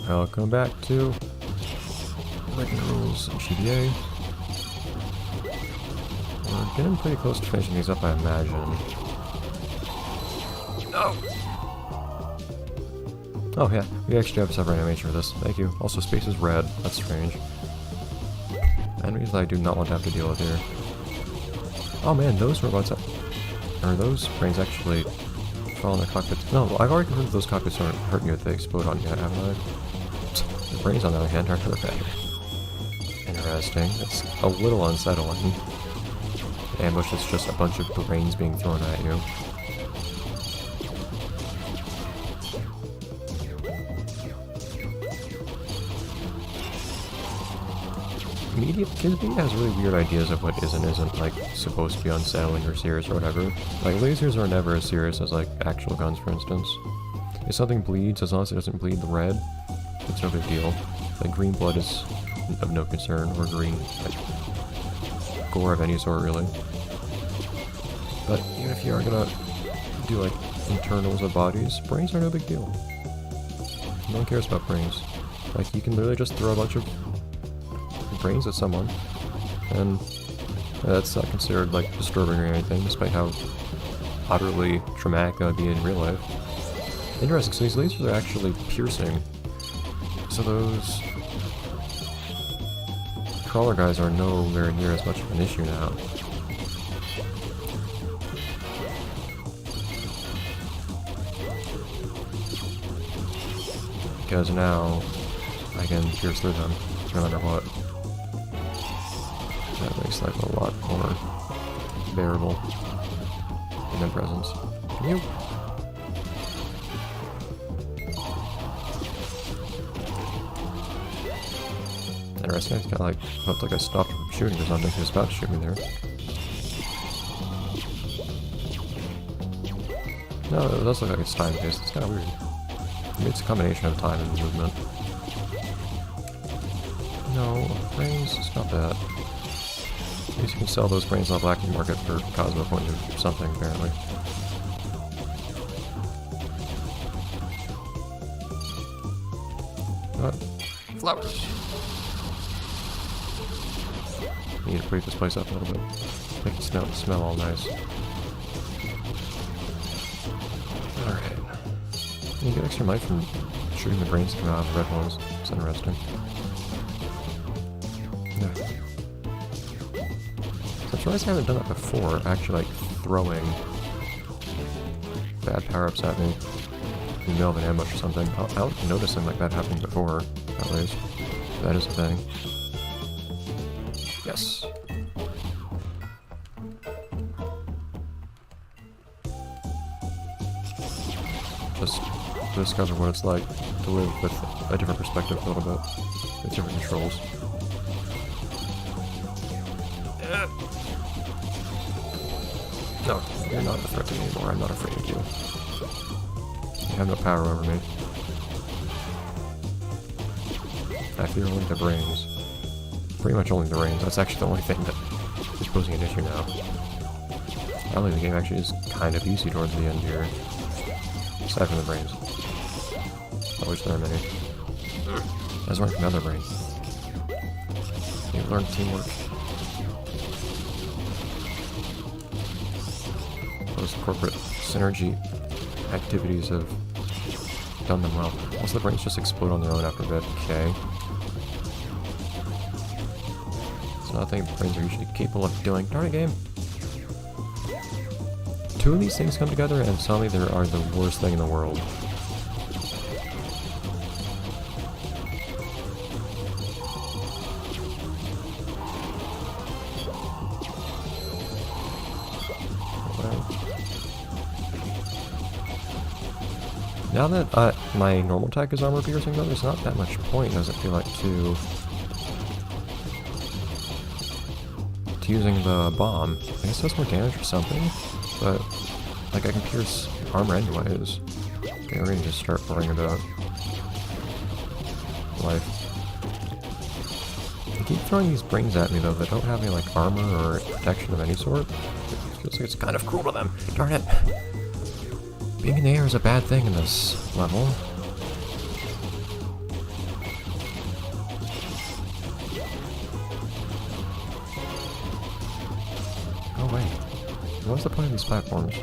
Welcome back to Breakin Rules GBA. We're getting pretty close to finishing these up, I imagine. No! Oh yeah, we actually have separate animation for this. Thank you. Also, space is red. That's strange. Enemies I do not want to have to deal with here. Oh man, those robots... Or those brains actually fall in the cockpits. No, I've already heard those cockpits aren't hurting you if they explode on you, haven't I? The brains on the other hand aren't really bad. Interesting. It's a little unsettling. Ambush is just a bunch of brains being thrown at you. GBA has really weird ideas of what is and isn't, like, supposed to be unsettling or serious or whatever. Like, lasers are never as serious as, like, actual guns, for instance. If something bleeds, as long as it doesn't bleed the red, it's no big deal. Like, green blood is of no concern, or green, like, gore of any sort, really. But even if you are gonna do, like, internals of bodies, brains are no big deal. No one cares about brains. Like, you can literally just throw a bunch of brains at someone, and that's not considered, like, disturbing or anything, despite how utterly traumatic that would be in real life. Interesting, so these lasers are actually piercing. So those crawler guys are nowhere near as much of an issue now. Because now I can pierce through them, no matter what. That makes life a lot more bearable in their presence. You. Interesting, I kinda like felt like I stopped shooting or something. He was about to shoot me there. No, it does look like it's time-based. It's kinda weird. I mean, it's a combination of time and movement. No, brains, it's not bad. At least you can sell those brains on the black market for Cosmo points or something, apparently. What? Flowers! Need to break this place up a little bit. Make it smell all nice. Alright. You get extra might from shooting the brains that come out of the red ones. It's interesting. Yeah. I'm surprised I haven't done that before, actually, like, throwing bad power-ups at me in the middle of an ambush or something. I don't notice something like that happening before, at least. That is a thing. Yes. Just to discover what it's like to live with a different perspective a little bit, with different controls. No, you're not a threat to me anymore. I'm not afraid of you. You have no power over me. I fear only the brains. Pretty much only the brains. That's actually the only thing that is posing an issue now. I don't think the game actually is kind of easy towards the end here. Aside from the brains. I wish there were many. I was learning from another brain. You learn teamwork. Those corporate synergy activities have done them well. Also, the brains just explode on their own after a bit. Okay. It's not a thing brains are usually capable of doing. Darn it, game! Two of these things come together and suddenly they are the worst thing in the world. Now that my normal attack is armor piercing though, there's not that much point, does it feel like, to using the bomb. I guess it does more damage or something, but like I can pierce armor anyways. Okay, we're gonna just start worrying about life. They keep throwing these brains at me though that don't have any like armor or protection of any sort. It feels like it's kind of cruel to them. Darn it! Being in the air is a bad thing in this level. What's the point of these platforms?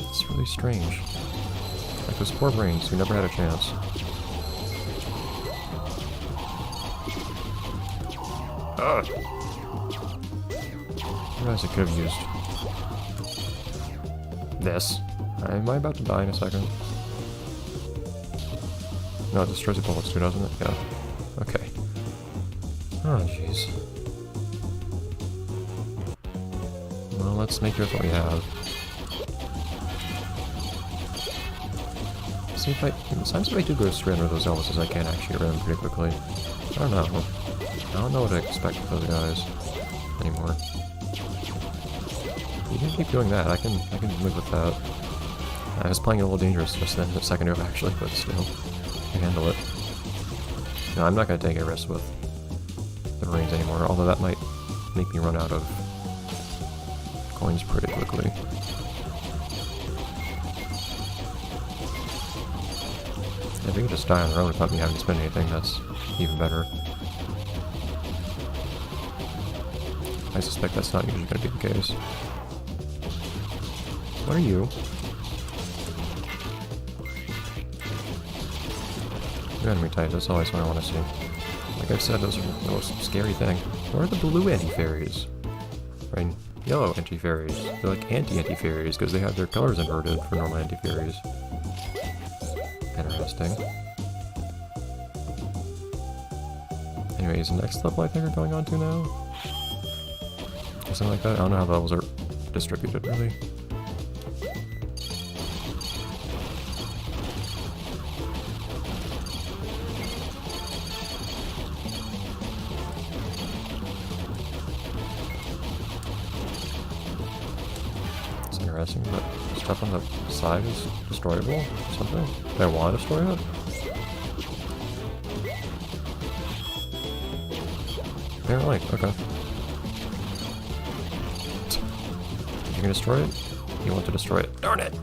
It's really strange. Like those poor brains who never had a chance. Ugh! I realize I could have used this. Am I about to die in a second? No, it destroys the bullets too, doesn't it? Yeah. Okay. Oh, jeez. Well, let's make it what we have. See if sometimes if I do go straight under those Elvises, I can actually get rid of them pretty quickly. I don't know. I don't know what to expect with those guys anymore. You can keep doing that. I can live with that. I was playing it a little dangerous just then, a second ago actually, but still, I can handle it. No, I'm not going to take a risk with the Marines anymore, although that might make me run out of coins pretty quickly. If we can just die on their own without me having to spend anything, that's even better. I suspect that's not usually going to be the case. What are you? You're enemy type, that's always what I want to see. Like I've said, those are the most scary thing. What are the blue anti-fairies? Right? Yellow anti-fairies. They're like anti-anti-fairies because they have their colors inverted for normal anti-fairies. Interesting. Anyways, the next level I think we're going on to now? Or something like that? I don't know how the levels are distributed, really. It's interesting, but stuff on the side is destroyable or something? Do I want to destroy it? Apparently, okay. You can destroy it? You want to destroy it? Darn it!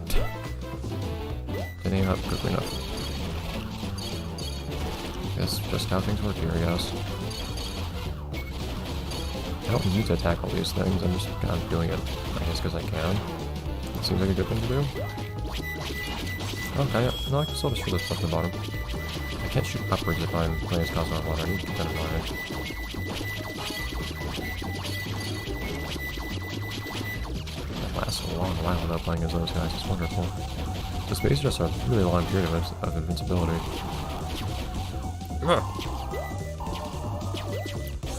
Didn't aim up quickly enough. That's just how things work here, I guess. I don't need to attack all these things, I'm just kind of doing it, I guess, because I can. It seems like a good thing to do. Okay, no, I can still destroy this stuff at the bottom. I can't shoot upwards if I'm playing as Cosmo Water, I need to keep that in mind. Lasts a long while without playing as those guys, it's wonderful. This base is just a really long period of invincibility.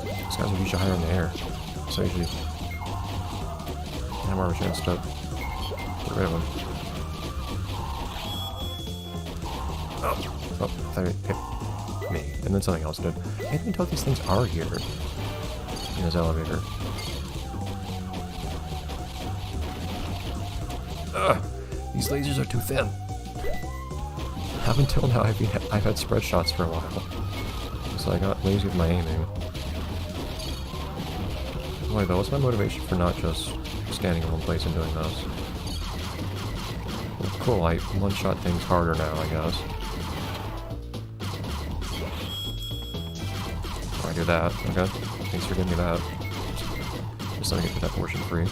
These guys are usually higher in the air, so usually I have more of a chance to get rid of them. Oh, that hit me, and then something else did. I can't even tell if these things are here in this elevator. Ugh, these lasers are too thin. Up until now, I've had spread shots for a while, so I got lazy with my aiming. Boy, though, what's my motivation for not just standing in one place and doing this? Well, cool, I one-shot things harder now, I guess. Oh, I do that. Okay, thanks for giving me that. Just let me get that portion free.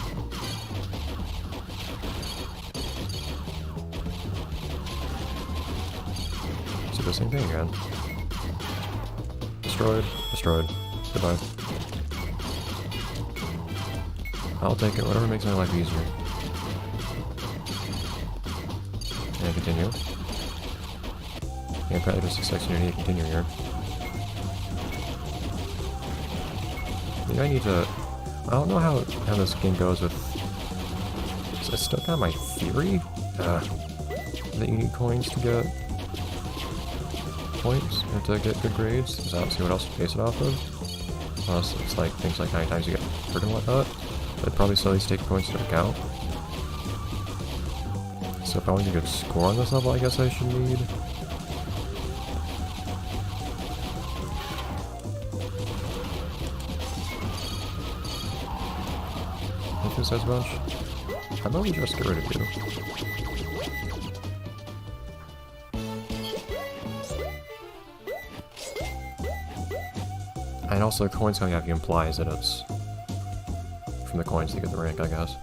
The same thing again. Destroyed. Destroyed. Goodbye. I'll take it, whatever makes my life easier. And continue. Yeah, probably just expecting you to continue here. Maybe I need to... I don't know how this game goes with... Is that still kind of my theory? That you need coins to get... points or to get good grades, because I don't see what else to base it off of. Unless it's like things like how many times you get hurt and whatnot. But I'd probably still at least take points into account. So if I want to get a good score on this level, I guess I should need... If this has a bunch. How about we just get rid of you? And also the coins coming out implies that it's from the coins you get the rank, I guess.